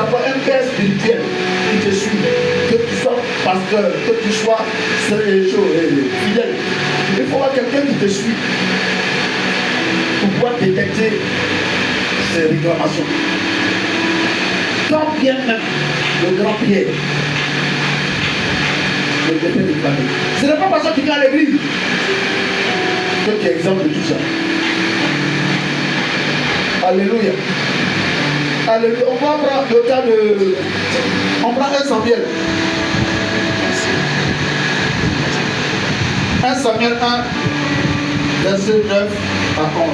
avoir un père spirituel qui te suit, que tu sois pasteur, que tu sois fidèle. Il faut avoir quelqu'un qui te suit pour pouvoir détecter ces réclamations. Quand bien même le grand Pierre le était réclamé, ce n'est pas parce que tu viens à l'église que tu es exemple de tout ça. Alléluia. Alléluia. On va prendre le cas de... On prend 1 Samuel. 1 Samuel 1, verset 9 à 11.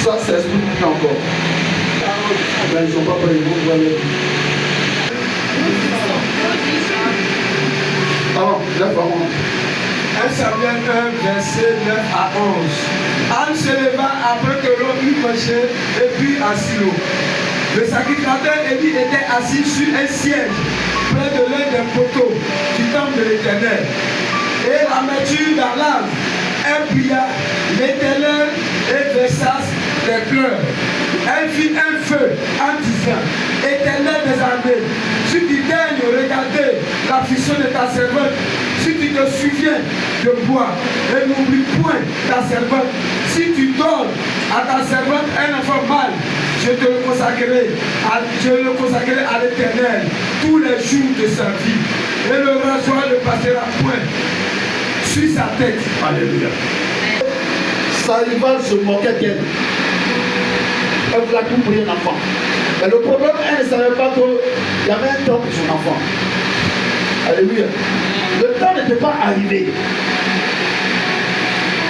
Ça, c'est expliqué encore. Ben, ils ne sont pas prêts, vous voyez. Alors, là, par contre. 1 Samuel 1, verset 9 à 11. Anne se leva après que l'homme eut péché et puis à Silo. Le sacrificateur Élie était assis sur un siège près de l'un des poteaux du temple de l'Éternel. Et l'amertume dans l'âme, elle pria l'Éternel et versa des pleurs. Elle fit un feu en disant: Éternel des armées, si tu daignes regarder l'affliction de ta servante, si tu te souviens de moi et n'oublie point ta servante, si tu donnes à ta servante un enfant mâle, je le consacrerai à l'Éternel tous les jours de sa vie, et le rasoir ne passera point sur sa tête. Alléluia. Sa rivale se moquait d'elle. Elle voulait tout pour un enfant. Mais le problème, elle ne savait pas qu'il y avait un temps pour son enfant. Alléluia. Le temps n'était pas arrivé.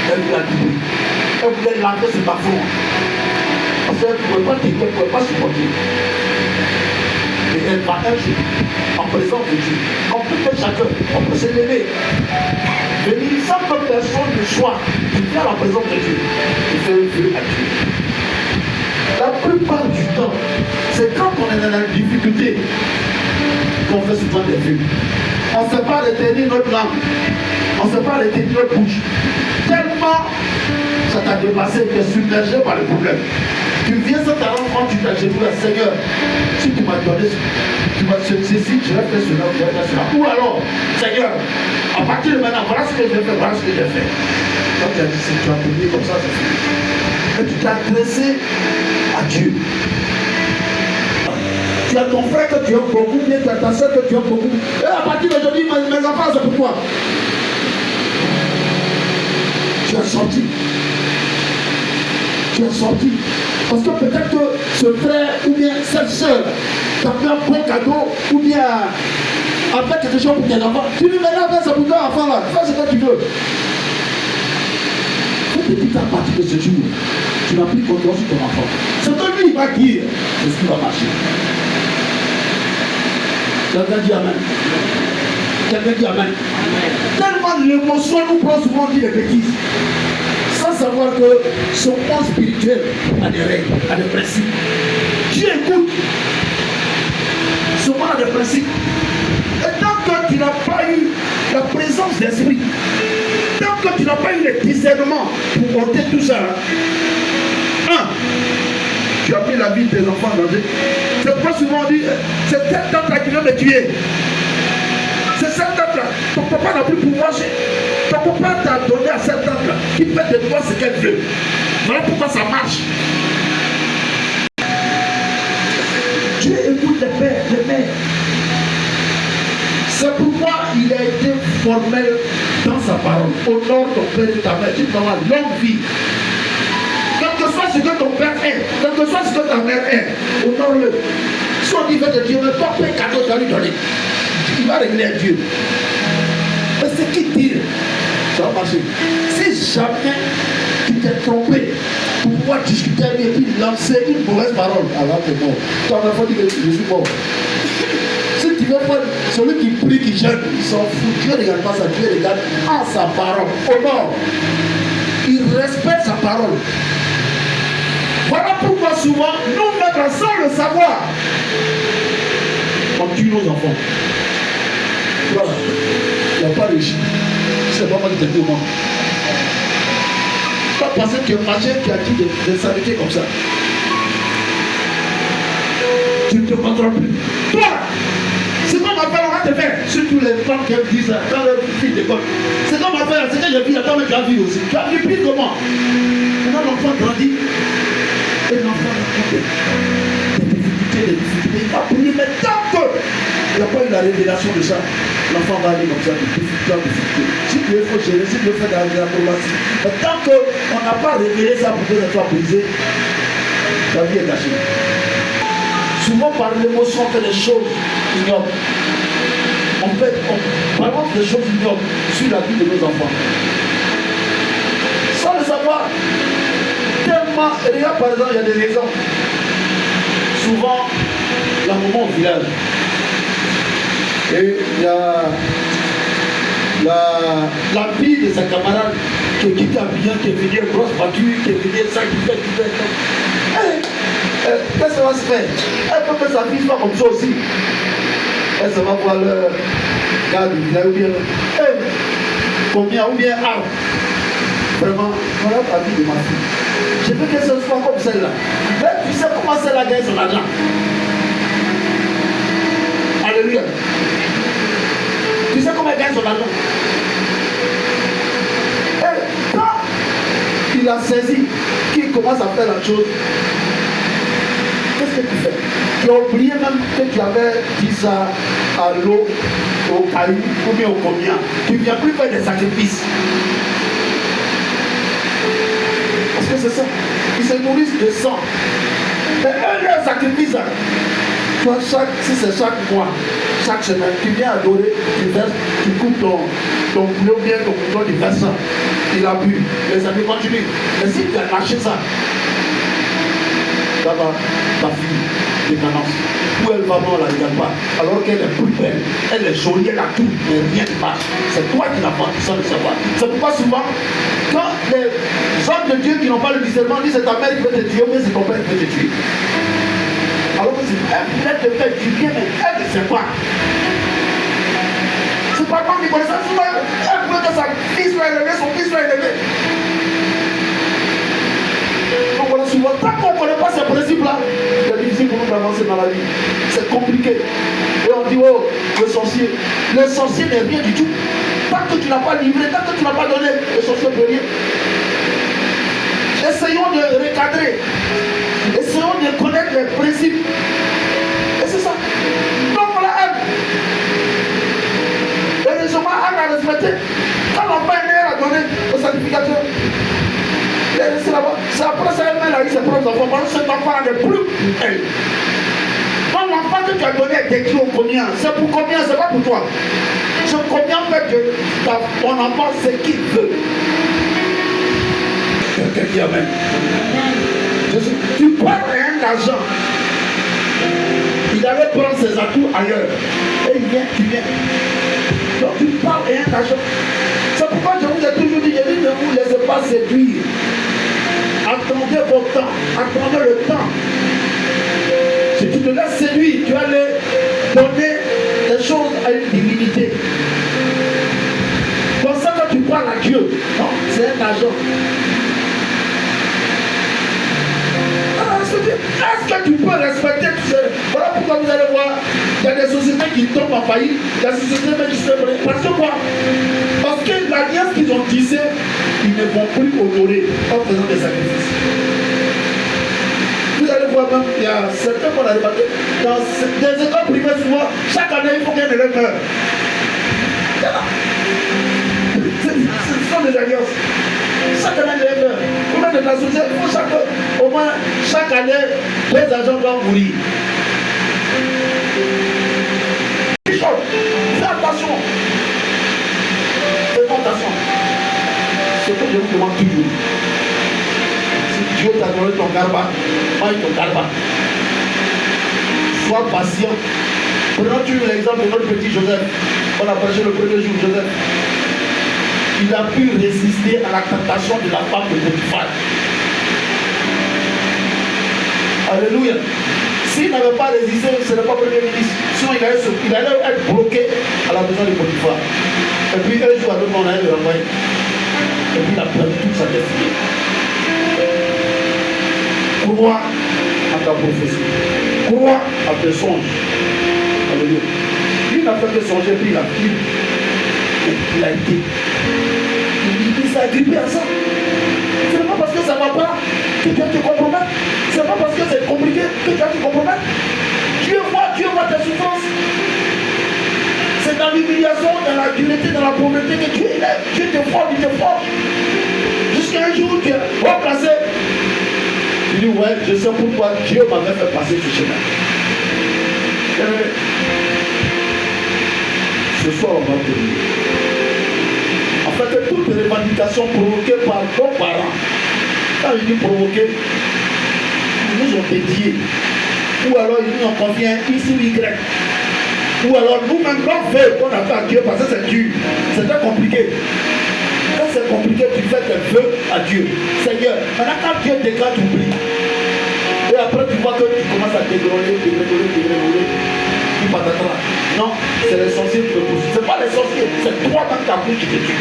Elle voulait tout pour. Elle voulait lancer sur ma front. Parce qu'elle ne pouvait pas t'aider, elle ne pouvait pas supporter. Et elle va un jour, en présence de Dieu, comme tout un chacun, on peut se lever. Venir sans que personne ne soit, tu viens à la présence de Dieu, tu fais un vœu à Dieu. La plupart du temps, c'est quand on est dans la difficulté qu'on fait souvent des vœux. On ne sait pas retenir notre langue, on ne sait pas retenir notre bouche. Tellement ça t'a dépassé, tu es submergé par le problème. Tu viens sans ta langue, quand tu t'agenouilles à Seigneur, si tu m'as donné, tu m'as ceci, je vais faire cela, je vais faire cela. Ou alors, Seigneur, à partir de maintenant, voilà ce que je vais faire, voilà ce que j'ai fait. Quand tu as dit, si tu as prié comme ça, c'est fini. Et tu t'es adressé à Dieu. Tu as ton frère que tu aimes beaucoup, bien tu as ta soeur que tu aimes beaucoup. Et à partir d'aujourd'hui, mes enfants, c'est pour toi. Tu as sorti. Tu as sorti. Parce que peut-être que ce frère ou bien cette soeur t'a fait un bon cadeau ou bien a fait quelque chose pour tes enfants. Tu lui mets là, c'est pour ton enfant là. Fais ce que tu veux. Faut te dire qu'à partir de ce jour, tu n'as plus contrôle sur ton enfant. Ce que lui il va dire, c'est ce qui va marcher. Quelqu'un dit Amen. Quelqu'un dit Amen. Tellement l'émotion nous prend souvent dire des bêtises. Sans savoir que son plan spirituel a des règles, a des principes. Dieu écoute. Son plan a des principes. Et tant que tu n'as pas eu la présence d'esprit, tant que tu n'as pas eu le discernement pour ôter tout ça, tu as mis la vie de tes enfants en danger. C'est pourquoi souvent on dit, c'est cette tante-là qui vient me tuer. C'est cette tante-là. Ton papa n'a plus pouvoir. Ton papa t'a donné à cette tante-là qui fait de toi ce qu'elle veut. Voilà pourquoi ça marche. Dieu écoute les pères, les mères. C'est pourquoi il a été formel dans sa parole. Honore ton père et ta mère. Tu vas avoir longue vie. Quel que soit ce que ton père est, quel que soit ce que ta mère est, honore-le. Si on dit que Dieu ne pas un cadeau, tu vas lui donner. Il va régler à Dieu. Mais ce qu'il dit, ça va marcher. Si jamais tu t'es trompé pour pouvoir discuter avec lui et puis lancer une mauvaise parole, alors tu es mort. Ton enfant dit que je suis mort. Si tu veux prendre celui qui prie, qui jeûne, il s'en fout. Dieu ne regarde pas ça, Dieu regarde à sa parole. Honore. Il respecte sa parole. Voilà pourquoi souvent, nous-mêmes, sans le savoir, on tue nos enfants. Voilà. Il n'y a pas de chien. C'est pas moi qui t'ai dit au monde. Pas parce que Machin qui a dit de s'arrêter comme ça. Tu ne te contrôles plus. Toi, c'est comme ma femme, on va te faire. Surtout les femmes qui disent quand leur fille d'école. C'est comme ma femme, c'est que j'ai vu, la femme tu as vu aussi. Tu as vu pire comment? Maintenant l'enfant grandit. Et l'enfant raconte des difficultés, il va prier, mais tant qu'il n'a pas eu la révélation de ça, l'enfant va aller comme ça, de difficulté en difficulté. Si Dieu faut gérer, si Dieu fait de l'acrobatie, mais tant qu'on n'a pas révélé ça pour que ça soit brisé, la vie est gâchée. Souvent par l'émotion, on fait des choses ignobles. On balance des choses ignobles sur la vie de nos enfants. Sans le savoir, tellement, regarde par exemple, il y a des raisons. Souvent, la maman au village. Et il y a la fille de sa camarade qui est bien, qui est venue une grosse voiture, qui est venue ça, qui fait. Qu'est-ce que ça va se faire? Elle peut que sa fille soit comme ça aussi. Elle se va voir le gars du village ou bien combien ou bien vraiment, voilà la vie de ma fille. Je veux qu'elle soit comme celle-là. Mais tu sais comment celle-là gagne son argent. Alléluia. Tu sais comment elle gagne son argent. Et quand il a saisi qu'il commence à faire la chose, qu'est-ce que tu fais? Tu as oublié même que tu avais dit ça à l'eau, au caillou ou bien au combien. Tu ne viens plus faire des sacrifices. Parce que c'est ça. Ils se nourrissent de sang. Mais un sacrifice, toi, si c'est chaque mois, chaque semaine, tu viens adorer, tu verses, tu coupes ton poulet ou bien ton mouton, tu verses ça. Il a bu. Les amis continuent. Mais si tu as lâché ça, ça va, ta fille, dépendance. Où elle va, on ne la regarde pas. Alors qu'elle est plus belle, elle est jolie, elle a tout, mais rien ne marche. C'est toi qui n'as pas tout ça de savoir. C'est pourquoi souvent, quand les hommes de Dieu qui n'ont pas le discernement disent c'est ta mère qui veut te tuer, ou bien c'est ton père qui veut te tuer. Alors que elle voulait te faire du bien, mais elle ne sait pas. C'est pas comme qui connaît ça. Souvent, elle voulait que sa fille soit élevée, son fils soit élevé. Donc voilà, souvent, tant qu'on ne connaît pas ces principes-là, c'est difficile pour nous d'avancer dans la vie. C'est compliqué. Et on dit, oh, le sorcier. Le sorcier n'est rien du tout. Tant que tu n'as pas livré, tant que tu n'as pas donné, le sorcier ne peut rien. Essayons de recadrer. Essayons de connaître les principes. Et c'est ça. Donc voilà, Anne. Heureusement, Anne a respecté. Quand l'enfant est né, elle a donné au sacrificateur. C'est après ça elle a eu ses propres enfants. Parce que cet enfant n'est plus elle. Donc l'enfant que tu as donné est décrit au combien. C'est pour combien, c'est pas pour toi. C'est combien fait que ton enfant c'est qu'il veut. Quelqu'un dit amen. Tu parles rien d'argent. Il allait prendre ses atouts ailleurs. Et il vient, tu viens. Donc tu parles rien d'argent. C'est pourquoi je vous ai toujours dit, ne vous laissez pas séduire. Attendez votre temps, attendez le temps. Si tu te laisses séduire, tu vas aller donner des choses à une divinité. Pensant que tu parles à Dieu, non, c'est un argent. Est-ce que tu peux respecter tout ça? Voilà pourquoi vous allez voir, il y a des sociétés qui tombent en faillite, il y a des sociétés qui se prennent. Parce que quoi? Parce que l'alliance qu'ils ont tissée, ils ne vont plus honorer en faisant des sacrifices. Vous allez voir même, il y a certains qu'on a remarqué, dans des écoles primaires souvent, chaque année il faut qu'un élève meure. Ce sont des alliances. Chaque année, il meurt. Combien de la société, il faut au moins chaque année, les agents doivent mourir. Fais attention. Fais attention. Ce que je vous demande toujours. Si Dieu t'a donné ton karma, mange ton karma. Sois patient. Prenons toujours l'exemple de notre petit Joseph. On a prêché le premier jour, Joseph. Il a pu résister à la tentation de la femme de Potiphar. Alléluia. S'il n'avait pas résisté, ce n'est pas premier ministre. Sinon, il allait être bloqué à la maison de Potiphar. Et puis, un jour, on allait le renvoyer. Et puis, il a perdu toute sa destinée. Crois à ta prophétie. croit à tes songes. Alléluia. Lui n'a fait que songer, puis il a pris. Il a été. Il s'est agrippé à ça. Ce n'est pas parce que ça ne va pas que Dieu te compromette. Ce n'est pas parce que c'est compliqué que Dieu te compromette. Dieu voit tes souffrances. C'est dans l'humiliation, dans la dureté, dans la pauvreté que Dieu est. Dieu te forge, il te forge. Jusqu'à un jour, tu es remplacé. Tu dis, ouais, je sais pourquoi Dieu m'avait fait passer ce chemin. Ce soir, on va terminer. En fait, toutes les revendications provoquées par nos parents, quand je dis provoquées, ils nous ont dédiés. Ou alors ils nous ont confié un X ou Y. Ou alors nous-mêmes, l'on veut qu'on a fait à Dieu parce que c'est dur. C'est très compliqué. Quand c'est compliqué, tu fais tes vœux à Dieu. Seigneur, maintenant quand Dieu déclare, tu oublies. Et après tu vois que tu commences à dégringoler. Tu patatas. Non, c'est les sorciers qui te poussent. Ce n'est pas les sorciers, c'est toi dans ta bouche qui te tue.